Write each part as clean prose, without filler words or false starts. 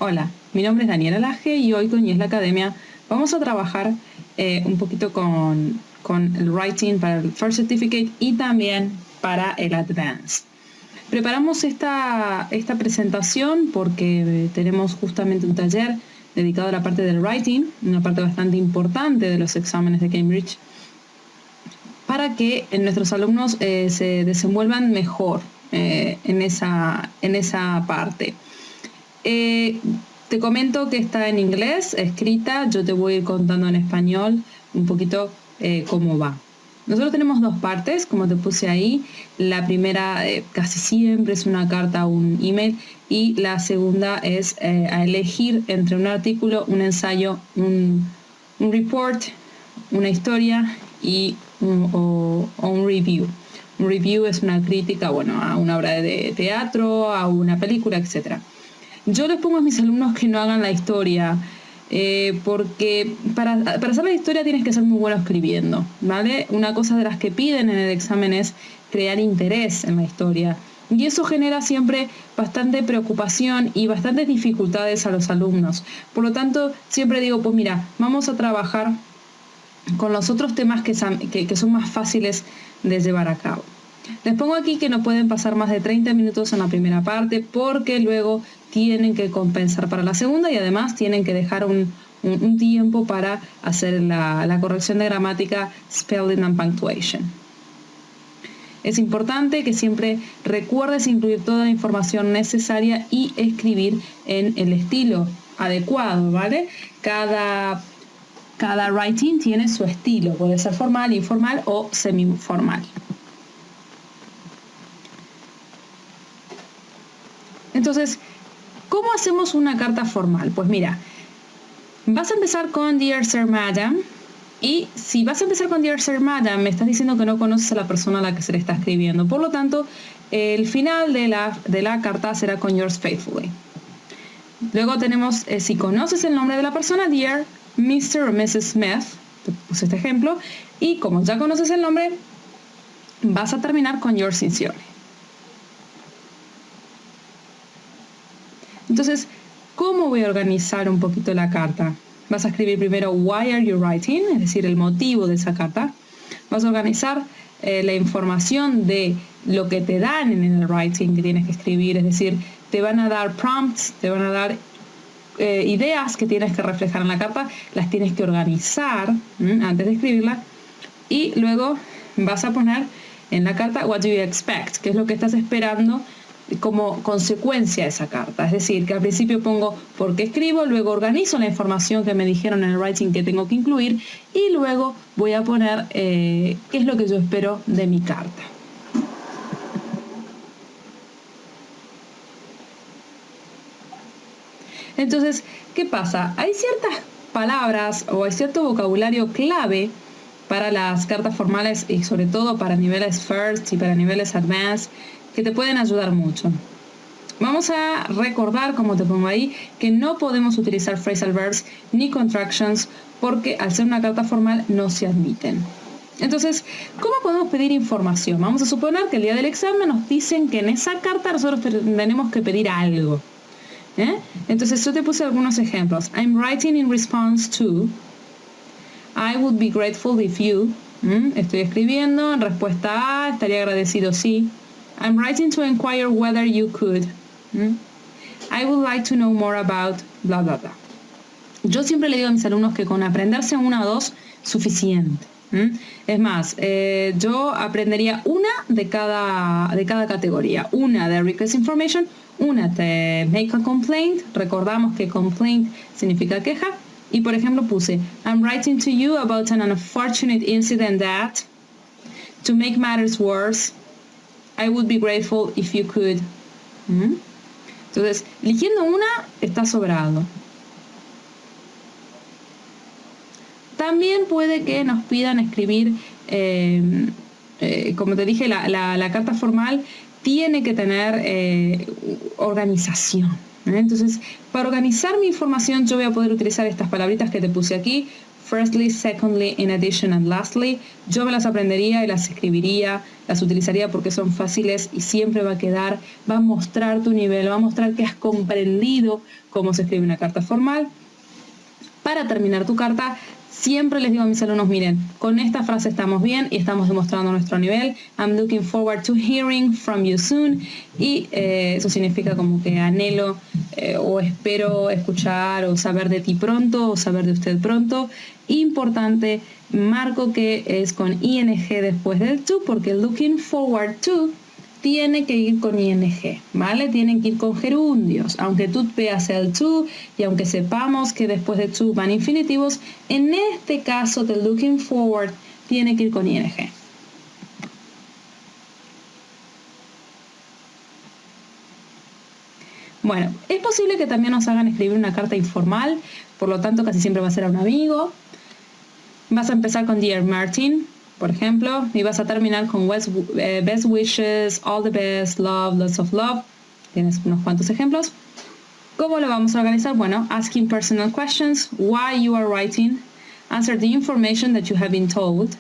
Hola, mi nombre es Daniela Laje y hoy con Yes la Academia vamos a trabajar un poquito con el Writing para el First Certificate y también para el Advanced. Preparamos esta presentación porque tenemos justamente un taller dedicado a la parte del Writing, una parte bastante importante de los exámenes de Cambridge, para que nuestros alumnos se desenvuelvan mejor en esa parte. Te comento que está en inglés, escrita, yo te voy a ir contando en español un poquito cómo va. Nosotros tenemos dos partes, como te puse ahí. La primera casi siempre es una carta o un email y la segunda es a elegir entre un artículo, un ensayo, un report, una historia y un review. Un review es una crítica, a una obra de teatro, a una película, etc. Yo les pongo a mis alumnos que no hagan la historia, porque para hacer la historia tienes que ser muy bueno escribiendo, ¿vale? Una cosa de las que piden en el examen es crear interés en la historia. Y eso genera siempre bastante preocupación y bastantes dificultades a los alumnos. Por lo tanto, siempre digo, pues mira, vamos a trabajar con los otros temas que son más fáciles de llevar a cabo. Les pongo aquí que no pueden pasar más de 30 minutos en la primera parte porque luego tienen que compensar para la segunda y además tienen que dejar un tiempo para hacer la corrección de gramática, spelling and punctuation. Es importante que siempre recuerdes incluir toda la información necesaria y escribir en el estilo adecuado, ¿vale? Cada writing tiene su estilo, puede ser formal, informal o semi-formal. Entonces, ¿cómo hacemos una carta formal? Pues mira, vas a empezar con Dear Sir Madam, y si vas a empezar con Dear Sir Madam, me estás diciendo que no conoces a la persona a la que se le está escribiendo. Por lo tanto, el final de la carta será con Yours Faithfully. Luego tenemos, si conoces el nombre de la persona, Dear Mr. o Mrs. Smith, te puse este ejemplo, y como ya conoces el nombre, vas a terminar con Yours Sincerely. Entonces, ¿cómo voy a organizar un poquito la carta? Vas a escribir primero Why are you writing? Es decir, el motivo de esa carta. Vas a organizar la información de lo que te dan en el writing que tienes que escribir. Es decir, te van a dar prompts, te van a dar ideas que tienes que reflejar en la carta. Las tienes que organizar antes de escribirla. Y luego vas a poner en la carta What do you expect? ¿Qué es lo que estás esperando como consecuencia de esa carta? Es decir, que al principio pongo por qué escribo, luego organizo la información que me dijeron en el writing que tengo que incluir y luego voy a poner qué es lo que yo espero de mi carta. Entonces, ¿qué pasa? Hay ciertas palabras o hay cierto vocabulario clave para las cartas formales y sobre todo para niveles first y para niveles advanced que te pueden ayudar mucho. Vamos a recordar, como te pongo ahí, que no podemos utilizar phrasal verbs ni contractions porque al ser una carta formal no se admiten. Entonces, ¿cómo podemos pedir información? Vamos a suponer que el día del examen nos dicen que en esa carta nosotros tenemos que pedir algo. Entonces yo te puse algunos ejemplos. I'm writing in response to. I would be grateful if you. Estoy escribiendo en respuesta a. Estaría agradecido si. I'm writing to inquire whether you could. I would like to know more about bla bla bla. Yo siempre le digo a mis alumnos que con aprenderse una o dos suficiente. Es más, yo aprendería una de cada categoría. Una de request information, una de make a complaint. Recordamos que complaint significa queja. Y por ejemplo puse I'm writing to you about an unfortunate incident that, to make matters worse, I would be grateful if you could. Entonces, eligiendo una está sobrado. También puede que nos pidan escribir, como te dije, la carta formal tiene que tener organización. Entonces, para organizar mi información yo voy a poder utilizar estas palabritas que te puse aquí. firstly, secondly, in addition and lastly. Yo me las aprendería y las escribiría, las utilizaría porque son fáciles y siempre va a quedar, va a mostrar tu nivel, va a mostrar que has comprendido cómo se escribe una carta formal. Para terminar tu carta, siempre les digo a mis alumnos, miren, con esta frase estamos bien y estamos demostrando nuestro nivel. I'm looking forward to hearing from you soon. Y eso significa como que anhelo o espero escuchar o saber de ti pronto o saber de usted pronto. Importante, marco que es con ing después del to porque looking forward to tiene que ir con ing, ¿vale? Tienen que ir con gerundios. Aunque tú veas el to y aunque sepamos que después de to van infinitivos, en este caso de looking forward tiene que ir con ing. Bueno, es posible que también nos hagan escribir una carta informal, por lo tanto casi siempre va a ser a un amigo. Vas a empezar con Dear Martin, por ejemplo, y vas a terminar con best wishes, all the best, love, lots of love. Tienes unos cuantos ejemplos. ¿Cómo lo vamos a organizar? Bueno, asking personal questions, why you are writing, answer the information that you have been told,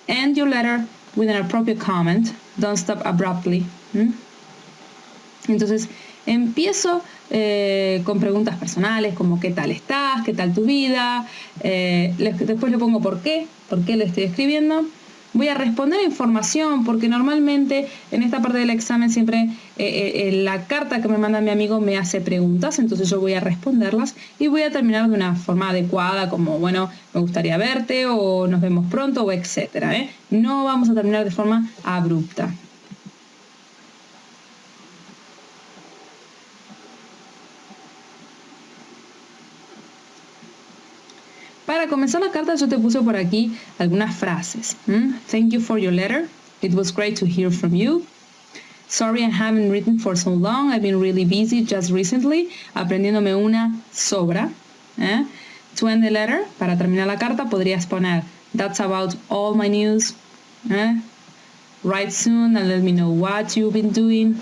end your letter with an appropriate comment, don't stop abruptly. Entonces, empiezo con preguntas personales como ¿qué tal estás? ¿Qué tal tu vida? Después le pongo ¿por qué le estoy escribiendo? Voy a responder información porque normalmente en esta parte del examen siempre la carta que me manda mi amigo me hace preguntas, entonces yo voy a responderlas y voy a terminar de una forma adecuada como bueno, me gustaría verte o nos vemos pronto o etcétera. No vamos a terminar de forma abrupta. Para comenzar la carta yo te puse por aquí algunas frases. Thank you for your letter. It was great to hear from you. Sorry I haven't written for so long. I've been really busy just recently. Aprendiéndome una sobra. To end the letter, para terminar la carta podrías poner That's about all my news. Write soon and let me know what you've been doing.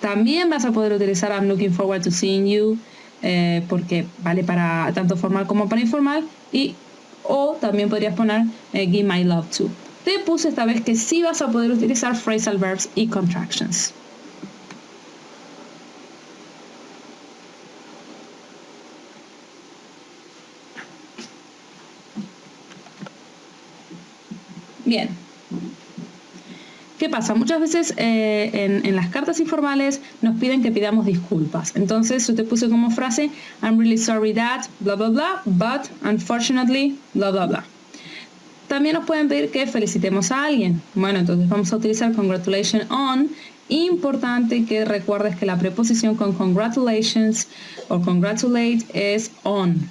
También vas a poder utilizar I'm looking forward to seeing you. Porque vale para tanto formal como para informal o también podrías poner give my love to. Te puse esta vez que sí vas a poder utilizar phrasal verbs y contractions. Bien. ¿Qué pasa? Muchas veces en las cartas informales nos piden que pidamos disculpas. Entonces yo te puse como frase I'm really sorry that, bla bla bla, but unfortunately, bla bla bla. También nos pueden pedir que felicitemos a alguien. Bueno, entonces vamos a utilizar congratulations on. Importante que recuerdes que la preposición con congratulations o congratulate es on.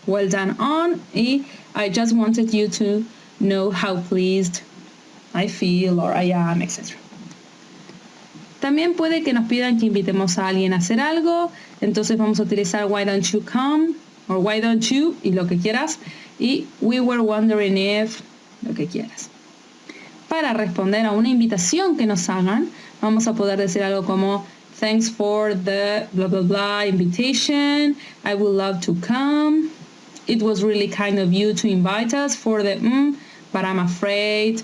Well done on y I just wanted you to know how pleased I feel or I am, etc. También puede que nos pidan que invitemos a alguien a hacer algo, entonces vamos a utilizar why don't you come or why don't you y lo que quieras y we were wondering if lo que quieras. Para responder a una invitación que nos hagan, vamos a poder decir algo como thanks for the blah blah blah invitation, I would love to come, it was really kind of you to invite us for the but I'm afraid.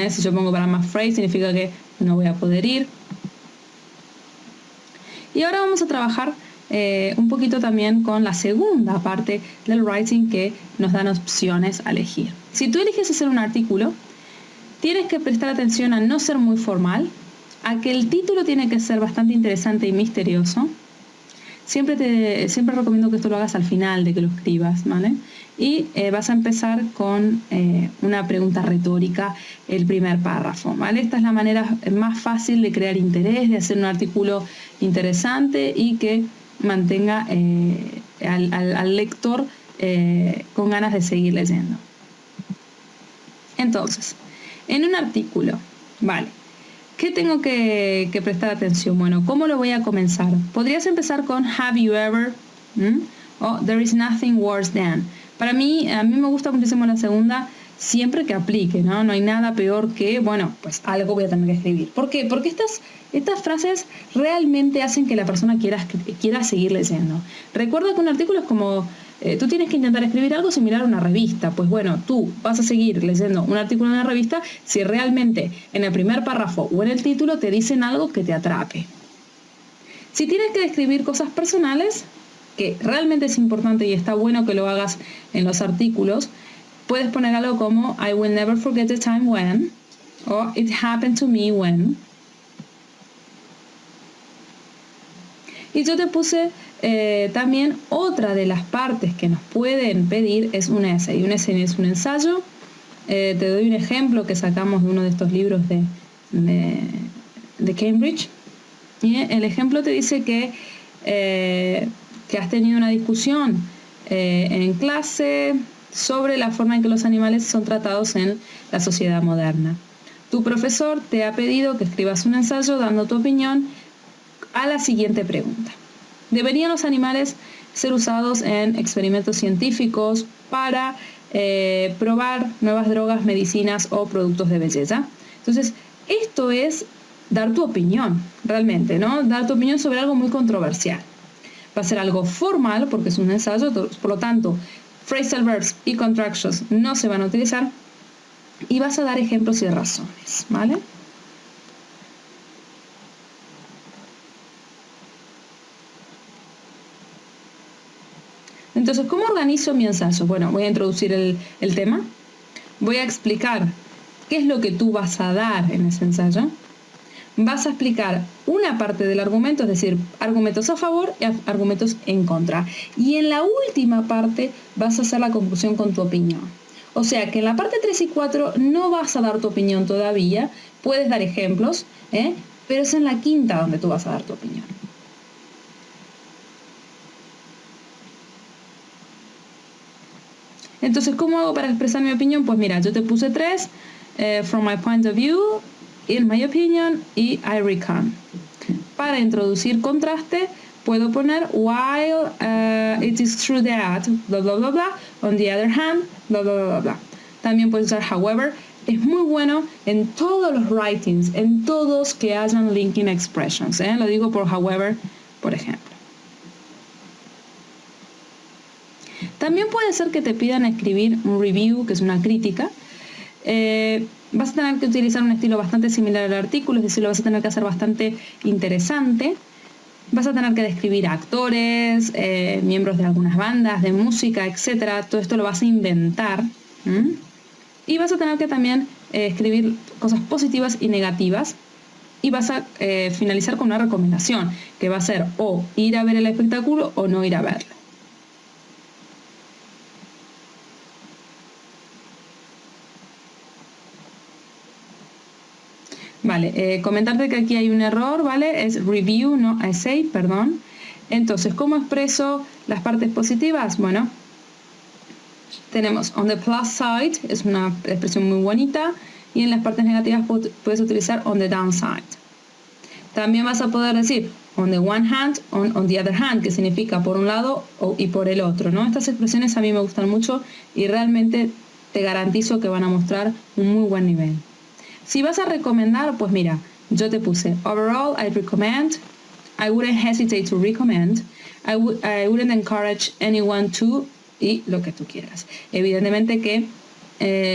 Si yo pongo but I'm afraid significa que no voy a poder ir. Y ahora vamos a trabajar un poquito también con la segunda parte del writing que nos dan opciones a elegir. Si tú eliges hacer un artículo, tienes que prestar atención a no ser muy formal, a que el título tiene que ser bastante interesante y misterioso. Siempre recomiendo que esto lo hagas al final de que lo escribas, ¿vale? Y vas a empezar con una pregunta retórica, el primer párrafo, ¿vale? Esta es la manera más fácil de crear interés, de hacer un artículo interesante y que mantenga al lector con ganas de seguir leyendo. Entonces, en un artículo, ¿vale? ¿Qué tengo que prestar atención? Bueno, ¿cómo lo voy a comenzar? Podrías empezar con Have you ever? O There is nothing worse than. A mí me gusta muchísimo la segunda, siempre que aplique, ¿no? No hay nada peor que, bueno, pues algo voy a tener que escribir. ¿Por qué? Porque estas frases realmente hacen que la persona quiera seguir leyendo. Recuerda que un artículo es como tú tienes que intentar escribir algo similar a una revista. Pues bueno, tú vas a seguir leyendo un artículo en una revista si realmente en el primer párrafo o en el título te dicen algo que te atrape. Si tienes que describir cosas personales, que realmente es importante y está bueno que lo hagas en los artículos, puedes poner algo como I will never forget the time when, o it happened to me when. Y yo te puse también otra de las partes que nos pueden pedir es un essay. Un essay es un ensayo. Te doy un ejemplo que sacamos de uno de estos libros de Cambridge. Y el ejemplo te dice que has tenido una discusión en clase sobre la forma en que los animales son tratados en la sociedad moderna. Tu profesor te ha pedido que escribas un ensayo dando tu opinión a la siguiente pregunta. ¿Deberían los animales ser usados en experimentos científicos para probar nuevas drogas, medicinas o productos de belleza? Entonces, esto es dar tu opinión, realmente, ¿no? Dar tu opinión sobre algo muy controversial. Va a ser algo formal porque es un ensayo, por lo tanto, phrasal verbs y contractions no se van a utilizar y vas a dar ejemplos y razones, ¿vale? Entonces, ¿cómo organizo mi ensayo? Bueno, voy a introducir el tema, voy a explicar qué es lo que tú vas a dar en ese ensayo, vas a explicar una parte del argumento, es decir, argumentos a favor y argumentos en contra. Y en la última parte vas a hacer la conclusión con tu opinión. O sea que en la parte 3 y 4 no vas a dar tu opinión todavía, puedes dar ejemplos, pero es en la quinta donde tú vas a dar tu opinión. Entonces, ¿cómo hago para expresar mi opinión? Pues mira, yo te puse 3, from my point of view, in my opinion y I reckon. Para introducir contraste, puedo poner while it is true that, blah, blah, blah, blah, on the other hand, blah, blah, blah, blah. También puedes usar however. Es muy bueno en todos los writings, en todos que hayan linking expressions. Lo digo por however, por ejemplo. También puede ser que te pidan escribir un review, que es una crítica. Vas a tener que utilizar un estilo bastante similar al artículo, es decir, lo vas a tener que hacer bastante interesante. Vas a tener que describir actores, miembros de algunas bandas, de música, etc. Todo esto lo vas a inventar. Y vas a tener que también escribir cosas positivas y negativas. Y vas a finalizar con una recomendación, que va a ser o ir a ver el espectáculo o no ir a verlo. Vale, comentarte que aquí hay un error, ¿vale? Es review, no essay, perdón. Entonces, ¿cómo expreso las partes positivas? Bueno, tenemos on the plus side, es una expresión muy bonita, y en las partes negativas puedes utilizar on the downside. También vas a poder decir on the one hand, on the other hand, que significa por un lado y por el otro, ¿no? Estas expresiones a mí me gustan mucho y realmente te garantizo que van a mostrar un muy buen nivel. Si vas a recomendar, pues mira, yo te puse overall I recommend, I wouldn't hesitate to recommend, I wouldn't encourage anyone to, y lo que tú quieras. Evidentemente que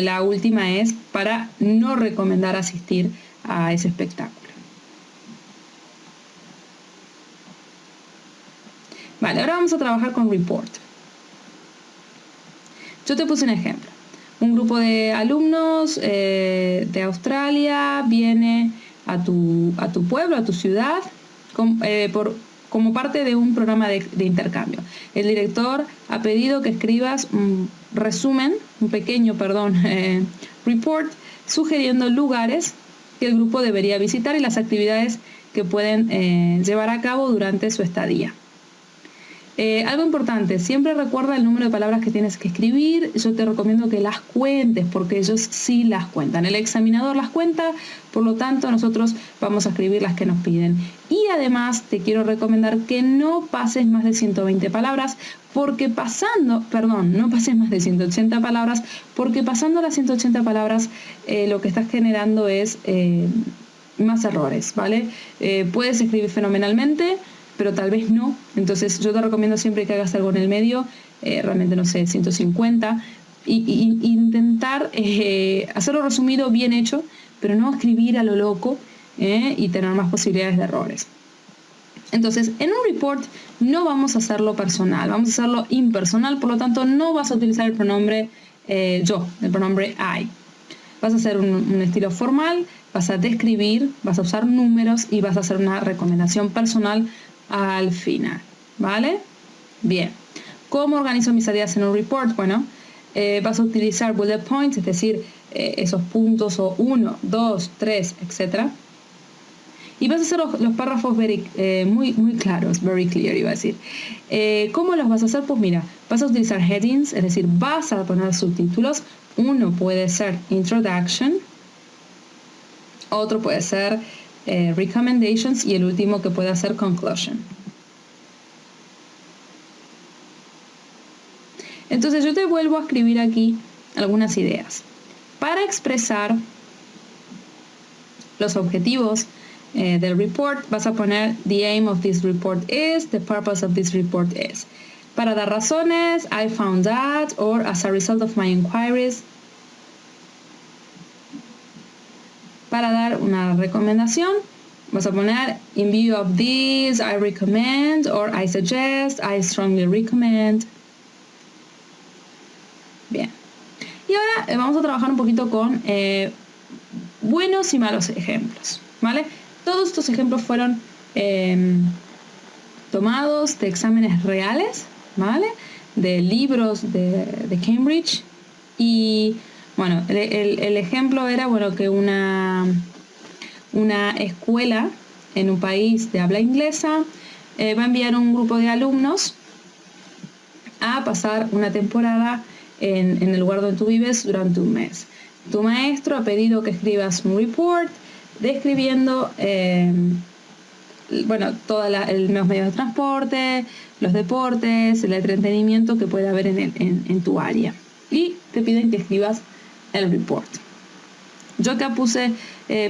la última es para no recomendar asistir a ese espectáculo. Vale, ahora vamos a trabajar con report. Yo te puse un ejemplo. Un grupo de alumnos de Australia viene a tu pueblo, a tu ciudad, como parte de un programa de intercambio. El director ha pedido que escribas un pequeño report, sugiriendo lugares que el grupo debería visitar y las actividades que pueden llevar a cabo durante su estadía. Algo importante, siempre recuerda el número de palabras que tienes que escribir. Yo te recomiendo que las cuentes porque ellos sí las cuentan. El examinador las cuenta, por lo tanto nosotros vamos a escribir las que nos piden. Y además te quiero recomendar que no pases más de 120 palabras porque no pases más de 180 palabras porque pasando las 180 palabras lo que estás generando es más errores, ¿vale? Puedes escribir fenomenalmente, pero tal vez no. Entonces yo te recomiendo siempre que hagas algo en el medio, realmente no sé, 150, y intentar hacerlo resumido, bien hecho, pero no escribir a lo loco y tener más posibilidades de errores. Entonces, en un report no vamos a hacerlo personal, vamos a hacerlo impersonal, por lo tanto no vas a utilizar el pronombre yo, el pronombre I. Vas a hacer un estilo formal, vas a describir, vas a usar números y vas a hacer una recomendación personal al final, ¿vale? Bien. ¿Cómo organizo mis ideas en un report? Bueno, vas a utilizar bullet points, es decir, esos puntos o 1, 2, 3, etc. Y vas a hacer los párrafos muy claros, very clear iba a decir. ¿Cómo los vas a hacer? Pues mira, vas a utilizar headings, es decir, vas a poner subtítulos. Uno puede ser introduction, otro puede ser recommendations y el último que puede ser conclusion. Entonces yo te vuelvo a escribir aquí algunas ideas. Para expresar los objetivos del report, vas a poner the aim of this report is, the purpose of this report is. Para dar razones, I found that, or as a result of my inquiries. Para dar una recomendación, vas a poner in view of this, I recommend, or I suggest, I strongly recommend. Bien. Y ahora vamos a trabajar un poquito con buenos y malos ejemplos, ¿vale? Todos estos ejemplos fueron tomados de exámenes reales, ¿vale? De libros de Cambridge. Y bueno, el ejemplo era, bueno, que una escuela en un país de habla inglesa va a enviar un grupo de alumnos a pasar una temporada en el lugar donde tú vives durante un mes. Tu maestro ha pedido que escribas un report describiendo todos los medios de transporte, los deportes, el entretenimiento que puede haber en tu área. Y te piden que escribas el report. Yo acá puse,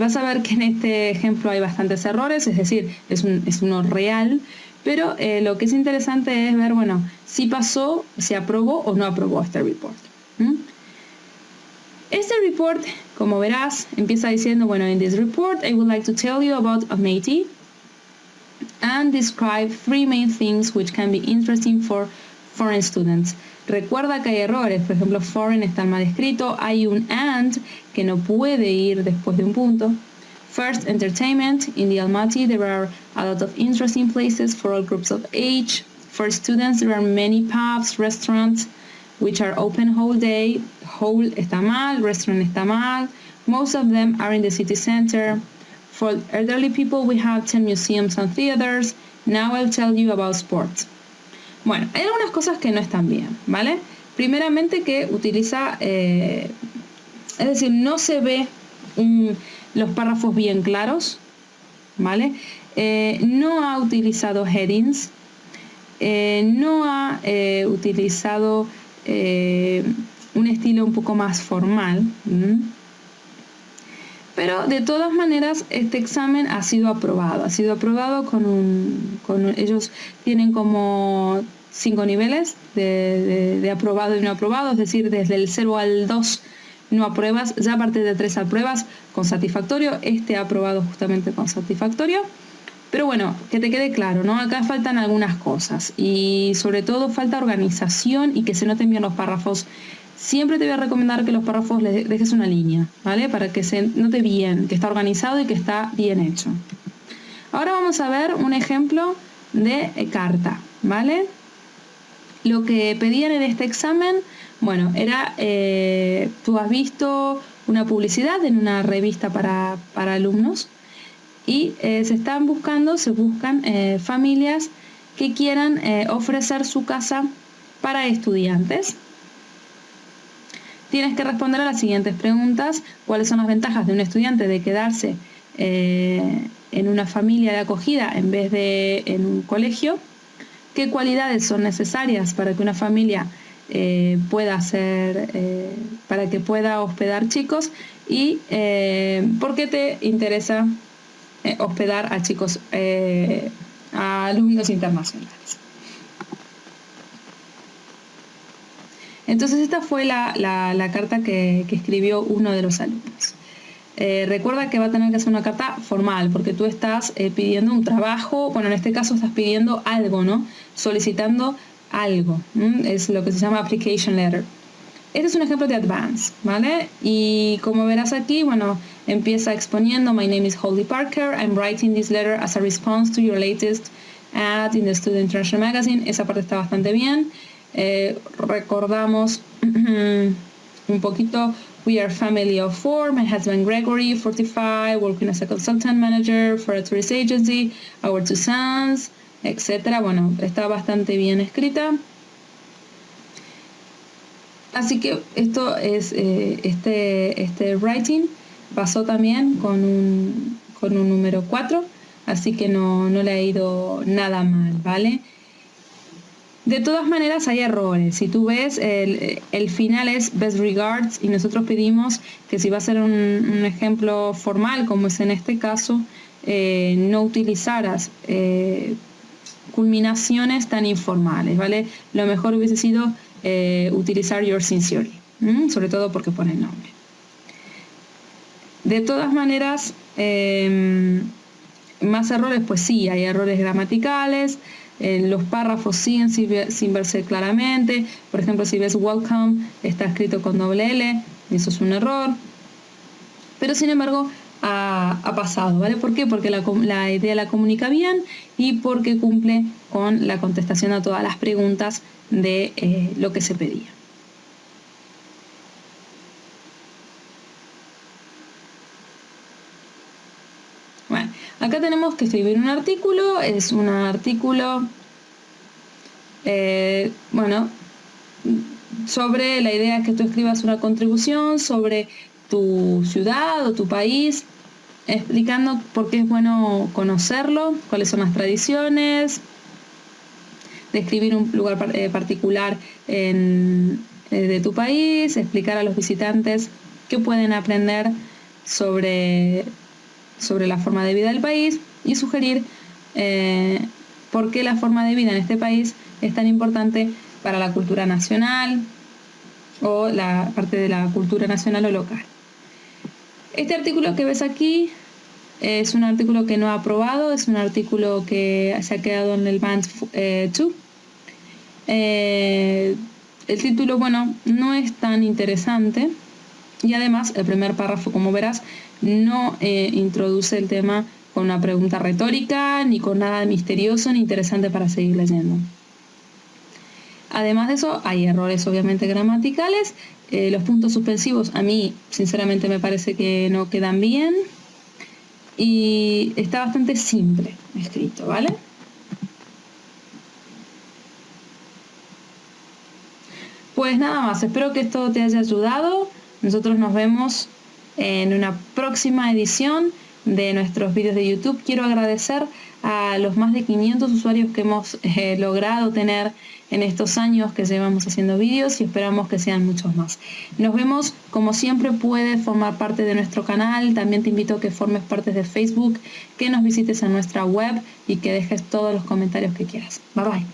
vas a ver que en este ejemplo hay bastantes errores, es decir, es uno real, pero lo que es interesante es ver, bueno, si pasó, si aprobó o no aprobó este report. Este report, como verás, empieza diciendo, bueno, in this report I would like to tell you about a matey and describe 3 main things which can be interesting for foreign students. Recuerda que hay errores, por ejemplo, foreign está mal escrito, hay un and que no puede ir después de un punto. First, entertainment. In the Almaty there are a lot of interesting places for all groups of age. For students there are many pubs, restaurants, which are open whole day. Whole está mal, restaurant está mal. Most of them are in the city center. For elderly people we have 10 museums and theaters. Now I'll tell you about sports. Bueno, hay algunas cosas que no están bien, ¿vale? Primeramente que utiliza, es decir, no se ve los párrafos bien claros, ¿vale? No ha utilizado headings, no ha utilizado un estilo un poco más formal. Pero de todas maneras este examen ha sido aprobado con ellos tienen como 5 niveles de aprobado y no aprobado, es decir, desde el 0 al 2 no apruebas, ya a partir de 3 apruebas con satisfactorio, este ha aprobado justamente con satisfactorio. Pero bueno, que te quede claro, ¿no? Acá faltan algunas cosas y sobre todo falta organización y que se noten bien los párrafos. Siempre te voy a recomendar que los párrafos le dejes una línea, ¿vale? Para que se note bien, que está organizado y que está bien hecho. Ahora vamos a ver un ejemplo de carta, ¿vale? Lo que pedían en este examen, bueno, era, tú has visto una publicidad en una revista para alumnos y se buscan familias que quieran ofrecer su casa para estudiantes. Tienes que responder a las siguientes preguntas. ¿Cuáles son las ventajas de un estudiante de quedarse en una familia de acogida en vez de en un colegio? ¿Qué cualidades son necesarias para que una familia para que pueda hospedar chicos? ¿Y por qué te interesa hospedar a chicos a alumnos internacionales. Entonces esta fue la carta que escribió uno de los alumnos. Recuerda que va a tener que ser una carta formal, porque tú estás pidiendo un trabajo, bueno, en este caso estás pidiendo algo, ¿no? Solicitando algo, es lo que se llama application letter. Este es un ejemplo de advance, ¿vale? Y como verás aquí, bueno, empieza exponiendo: My name is Holly Parker, I'm writing this letter as a response to your latest ad in the Student International Magazine. Esa parte está bastante bien. Recordamos un poquito: we are a family of 4, my husband Gregory, 45, working as a consultant manager for a tourist agency, our 2 sons, etc. Bueno, está bastante bien escrita. Así que esto es este writing pasó también con un número 4, así que no le ha ido nada mal, ¿vale? De todas maneras hay errores. Si tú ves, el final es best regards y nosotros pedimos que si va a ser un ejemplo formal, como es en este caso, no utilizaras culminaciones tan informales, ¿vale? Lo mejor hubiese sido utilizar your sincerely, sobre todo porque pone el nombre. De todas maneras, más errores, pues sí, hay errores gramaticales. Los párrafos siguen sin verse claramente. Por ejemplo, si ves welcome, está escrito con doble L, eso es un error. Pero sin embargo, ha pasado, ¿vale? ¿Por qué? Porque la idea la comunica bien y porque cumple con la contestación a todas las preguntas de lo que se pedía. Bueno, acá tenemos que escribir un artículo. Es un artículo, bueno, sobre la idea que tú escribas una contribución sobre tu ciudad o tu país, explicando por qué es bueno conocerlo, cuáles son las tradiciones, describir un lugar particular de tu país, explicar a los visitantes qué pueden aprender sobre la forma de vida del país y sugerir por qué la forma de vida en este país es tan importante para la cultura nacional o la parte de la cultura nacional o local. Este artículo que ves aquí es un artículo que no ha aprobado, es un artículo que se ha quedado en el Band 2. El título, bueno, no es tan interesante y además el primer párrafo, como verás, no introduce el tema con una pregunta retórica, ni con nada misterioso ni interesante para seguir leyendo. Además de eso, hay errores obviamente gramaticales. Los puntos suspensivos a mí, sinceramente, me parece que no quedan bien. Y está bastante simple escrito, ¿vale? Pues nada más, espero que esto te haya ayudado. Nosotros nos vemos en una próxima edición de nuestros vídeos de YouTube. Quiero agradecer a los más de 500 usuarios que hemos logrado tener en estos años que llevamos haciendo vídeos y esperamos que sean muchos más. Nos vemos, como siempre puedes formar parte de nuestro canal. También te invito a que formes parte de Facebook, que nos visites en nuestra web y que dejes todos los comentarios que quieras. Bye bye.